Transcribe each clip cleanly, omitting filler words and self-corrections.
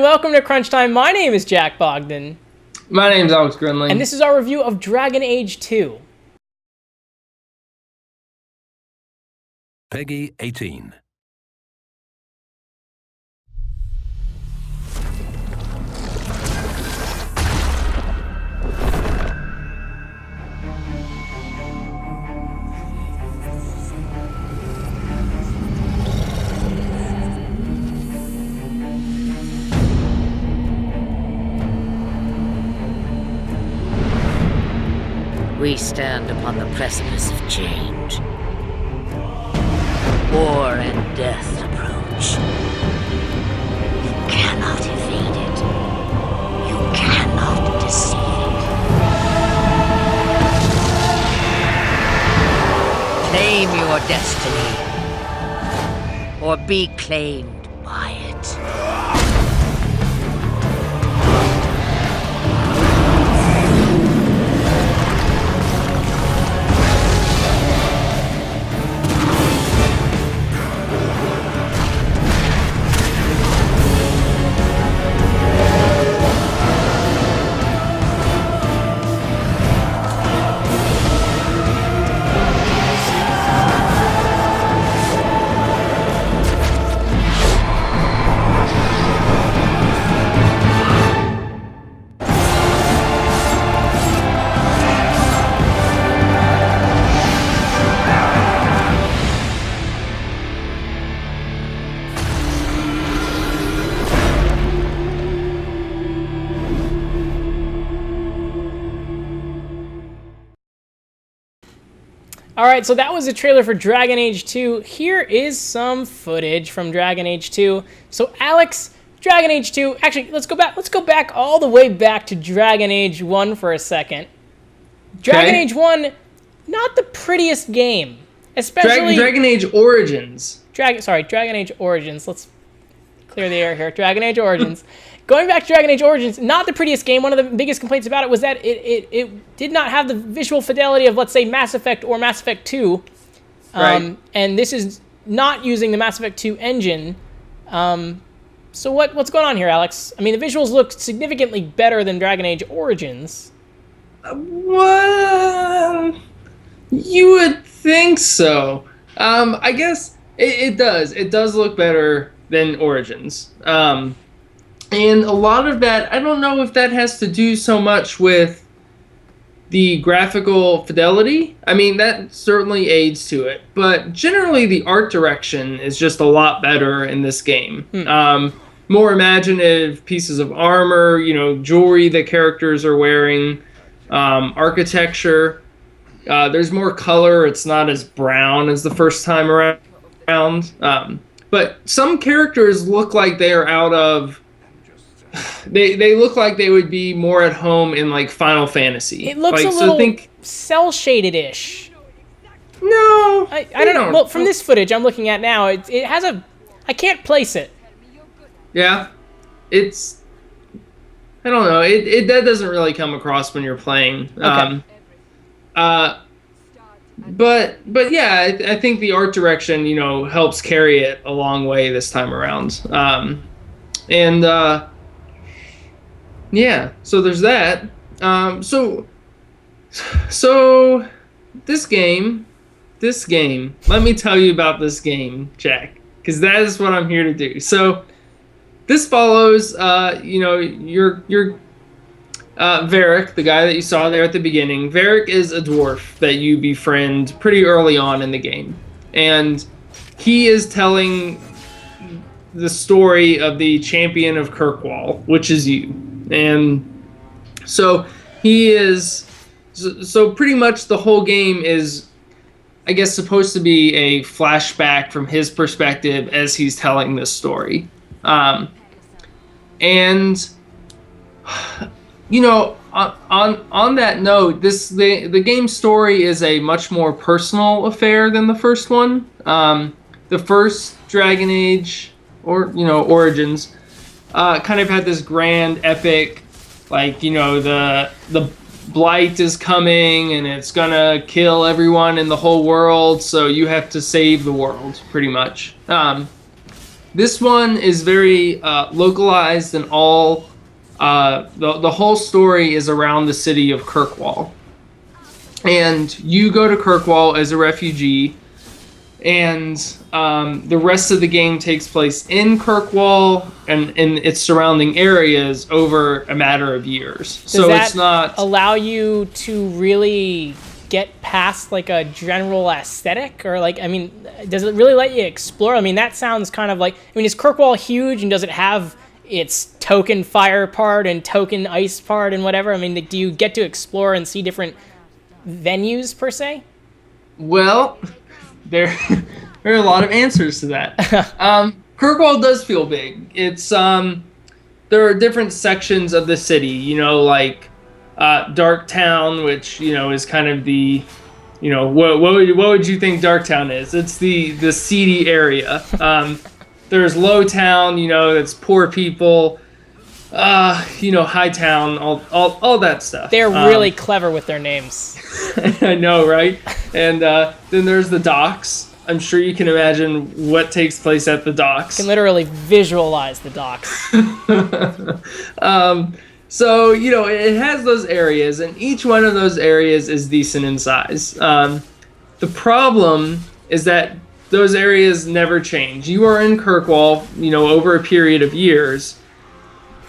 welcome to Crunch Time. My name is Jack Bogdan. My name's Alex Grinling. And this is our review of Dragon Age 2. Peggy 18. We stand upon the precipice of change. War and death approach. You cannot evade it. You cannot deceive it. Claim your destiny, or be claimed by it. Alright, so that was a trailer for Dragon Age 2. Here is some footage from Dragon Age 2. So Alex, Dragon Age 2, actually, let's go back all the way back to Dragon Age 1 for a second. Dragon Age 1, not the prettiest game. Especially Dragon Age Origins. Dragon Age Origins. Let's clear the air here. Dragon Age Origins. Going back to Dragon Age Origins, not the prettiest game. One of the biggest complaints about it was that it did not have the visual fidelity of, let's say, Mass Effect or Mass Effect 2. Right. And this is not using the Mass Effect 2 engine. So what's going on here, Alex? I mean, the visuals look significantly better than Dragon Age Origins. Well, you would think so. I guess it does. It does look better than Origins. And a lot of that, I don't know if that has to do so much with the graphical fidelity. I mean, that certainly aids to it. But generally, the art direction is just a lot better in this game. More imaginative pieces of armor, jewelry that characters are wearing, architecture. There's more color. It's not as brown as the first time around. But some characters look like they are out of... They look like they would be more at home in like Final Fantasy. It looks a little cell shaded-ish. No, I don't know. Well, from this footage I'm looking at now, it has a... I can't place it. Yeah, it's... I don't know. That doesn't really come across when you're playing. Okay. But yeah, I think the art direction, helps carry it a long way this time around. Yeah, so there's that. So this game, let me tell you about this game, Jack, because that is what I'm here to do. So this follows, your Varric, the guy that you saw there at the beginning. Varric is a dwarf that you befriend pretty early on in the game. And he is telling the story of the champion of Kirkwall, which is you. And so he is... So pretty much the whole game is, I guess, supposed to be a flashback from his perspective as he's telling this story. On that note, the game's story is a much more personal affair than the first one. The first Dragon Age, Origins, kind of had this grand epic, the blight is coming and it's gonna kill everyone in the whole world, so you have to save the world, pretty much. This one is very localized, and all the whole story is around the city of Kirkwall. And you go to Kirkwall as a refugee, and the rest of the game takes place in Kirkwall and in its surrounding areas over a matter of years. Does so that it's not allow you to really get past like a general aesthetic, or like, I mean, does it really let you explore? I mean, that sounds kind of like, I mean, is Kirkwall huge, and does it have its token fire part and token ice part and whatever? I mean, do you get to explore and see different venues per se? Well, there are a lot of answers to that. Kirkwall does feel big. It's there are different sections of the city, like Darktown, which is kind of the what would you think Darktown is? It's the seedy area. There's Lowtown, that's poor people. Hightown, all that stuff. They're really clever with their names. I know, right? And then there's the docks. I'm sure you can imagine what takes place at the docks. You can literally visualize the docks. So, it has those areas, and each one of those areas is decent in size. The problem is that those areas never change. You are in Kirkwall, over a period of years.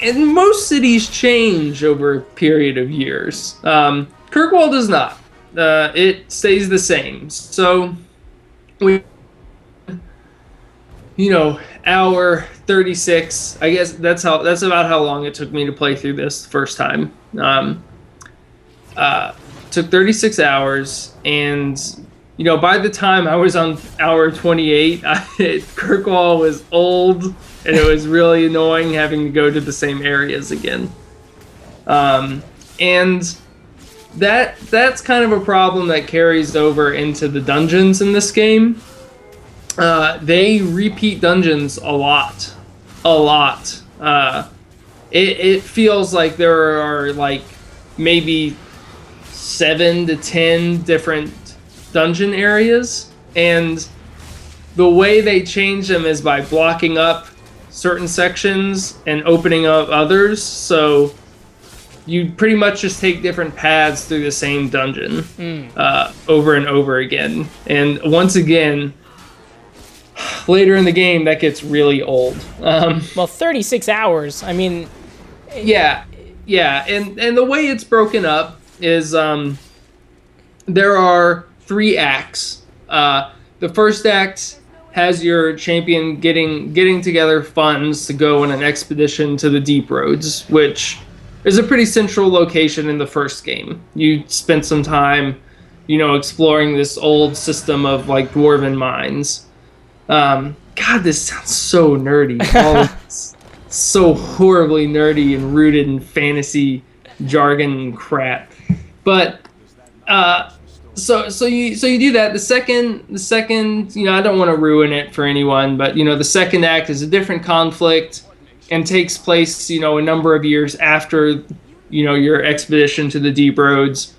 And most cities change over a period of years. Kirkwall does not. It stays the same. So, hour 36. I guess that's about how long it took me to play through this the first time. Took 36 hours, and by the time I was on hour 28, Kirkwall was old, and it was really annoying having to go to the same areas again. And that's kind of a problem that carries over into the dungeons in this game. They repeat dungeons a lot. It feels like there are like maybe 7 to 10 different dungeon areas, and the way they change them is by blocking up certain sections and opening up others. So you pretty much just take different paths through the same dungeon over and over again. And once again, later in the game, that gets really old. Well, 36 hours. I mean, yeah, and the way it's broken up is there are 3 acts. The first act has your champion getting together funds to go on an expedition to the Deep Roads, which is a pretty central location in the first game. You spent some time, exploring this old system of like dwarven mines. God, this sounds so nerdy. It's so horribly nerdy and rooted in fantasy jargon and crap. But so you do that. The second, I don't want to ruin it for anyone, but the second act is a different conflict and takes place, a number of years after, your expedition to the Deep Roads,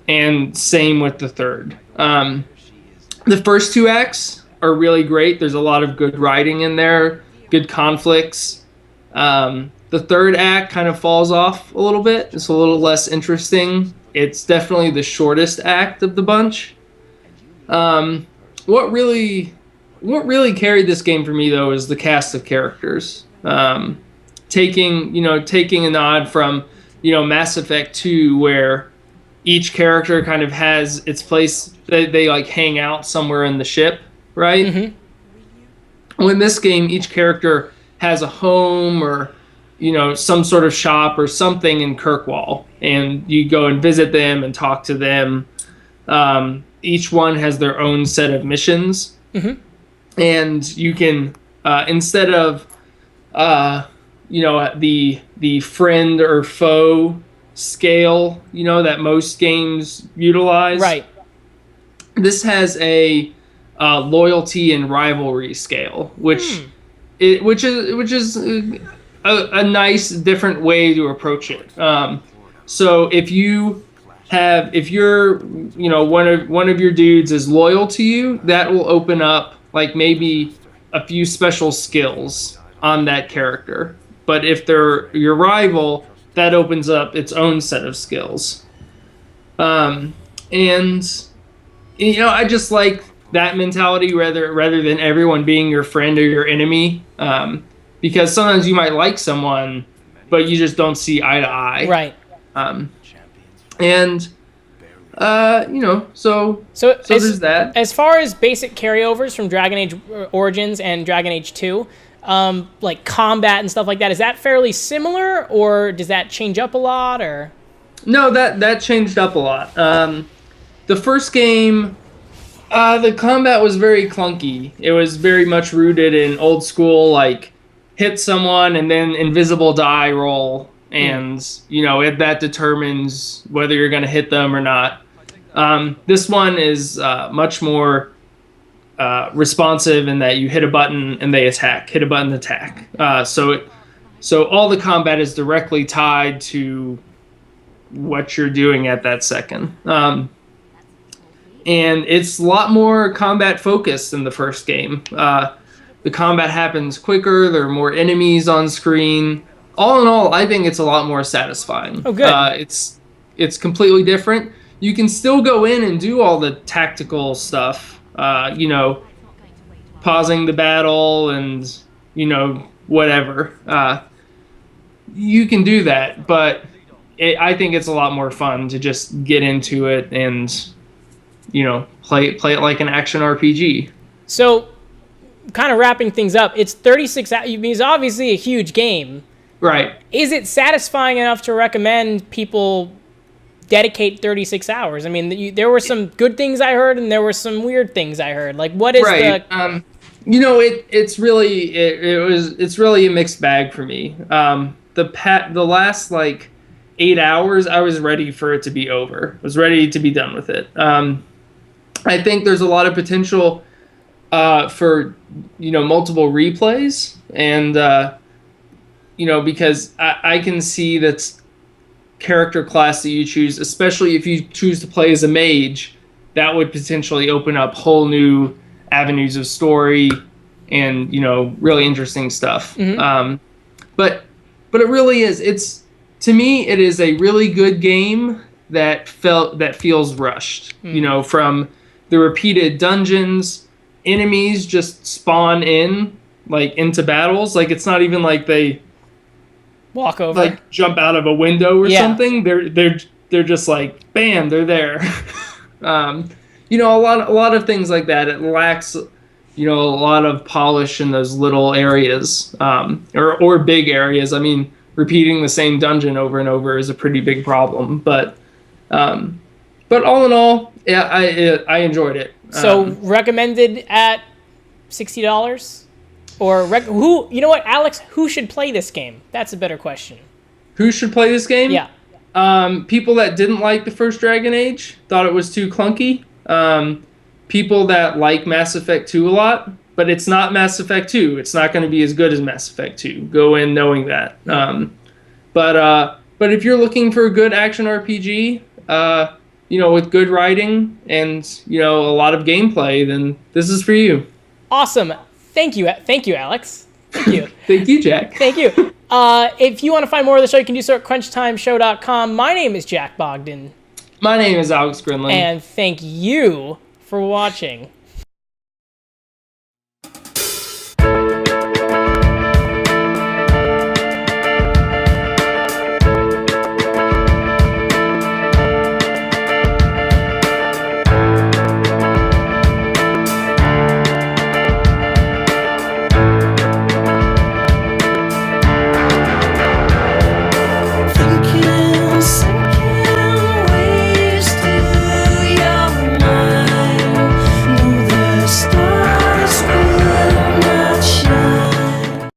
and same with the third. The first 2 acts are really great. There's a lot of good writing in there, good conflicts. The third act kind of falls off a little bit. It's a little less interesting. It's definitely the shortest act of the bunch. What really carried this game for me, though, is the cast of characters. Taking a nod from, Mass Effect 2, where each character kind of has its place. They like hang out somewhere in the ship, right? Mm-hmm. Well, in this game, each character has a home or, some sort of shop or something in Kirkwall, and you go and visit them and talk to them. Each one has their own set of missions, and you can instead of the friend or foe scale, that most games utilize. Right. This has a loyalty and rivalry scale, which is a nice different way to approach it. So if you're one of your dudes is loyal to you, that will open up like maybe a few special skills on that character. But if they're your rival, that opens up its own set of skills. And I just like that mentality rather than everyone being your friend or your enemy. Because sometimes you might like someone, but you just don't see eye to eye. Right. And so there's that. As far as basic carryovers from Dragon Age Origins and Dragon Age 2, like combat and stuff like that, is that fairly similar, or does that change up a lot, or? No, that changed up a lot. The first game, the combat was very clunky. It was very much rooted in old school, like hit someone and then invisible die roll, and that determines whether you're going to hit them or not. This one is much more responsive in that you hit a button and they attack. Hit a button, attack. So all the combat is directly tied to what you're doing at that second. And it's a lot more combat focused than the first game. The combat happens quicker. There are more enemies on screen. All in all, I think it's a lot more satisfying. Oh, good. It's completely different. You can still go in and do all the tactical stuff, pausing the battle and, whatever. You can do that, but I think it's a lot more fun to just get into it and, play it like an action RPG. So, kind of wrapping things up, it's 36 hours. It's obviously a huge game. Right. Is it satisfying enough to recommend people dedicate 36 hours? I mean, there were some good things I heard, and there were some weird things I heard. Like, what is the? It's really a mixed bag for me. The last 8 hours, I was ready for it to be over. I was ready to be done with it. I think there's a lot of potential for multiple replays, and because I can see that's character class that you choose, especially if you choose to play as a mage, that would potentially open up whole new avenues of story and really interesting stuff. Mm-hmm. But it really is. To me, it is a really good game that feels rushed. Mm-hmm. From the repeated dungeons, enemies just spawn into battles. It's not even like they walk over, jump out of a window or something. They're just bam, they're there. A lot of things like that. It lacks a lot of polish in those little areas, or big areas. I mean, repeating the same dungeon over and over is a pretty big problem. But all in all, yeah, I enjoyed it. So recommended at $60, or who? You know what, Alex? Who should play this game? That's a better question. Who should play this game? Yeah. People that didn't like the first Dragon Age, thought it was too clunky. People that like Mass Effect 2 a lot, but it's not Mass Effect 2. It's not going to be as good as Mass Effect 2. Go in knowing that. But if you're looking for a good action RPG, with good writing and a lot of gameplay, then this is for you. Awesome. Thank you, Alex. Thank you. Thank you, Jack. Thank you. If you want to find more of the show, you can do so at crunchtimeshow.com. My name is Jack Bogdan. My name is Alex Grinling. And thank you for watching.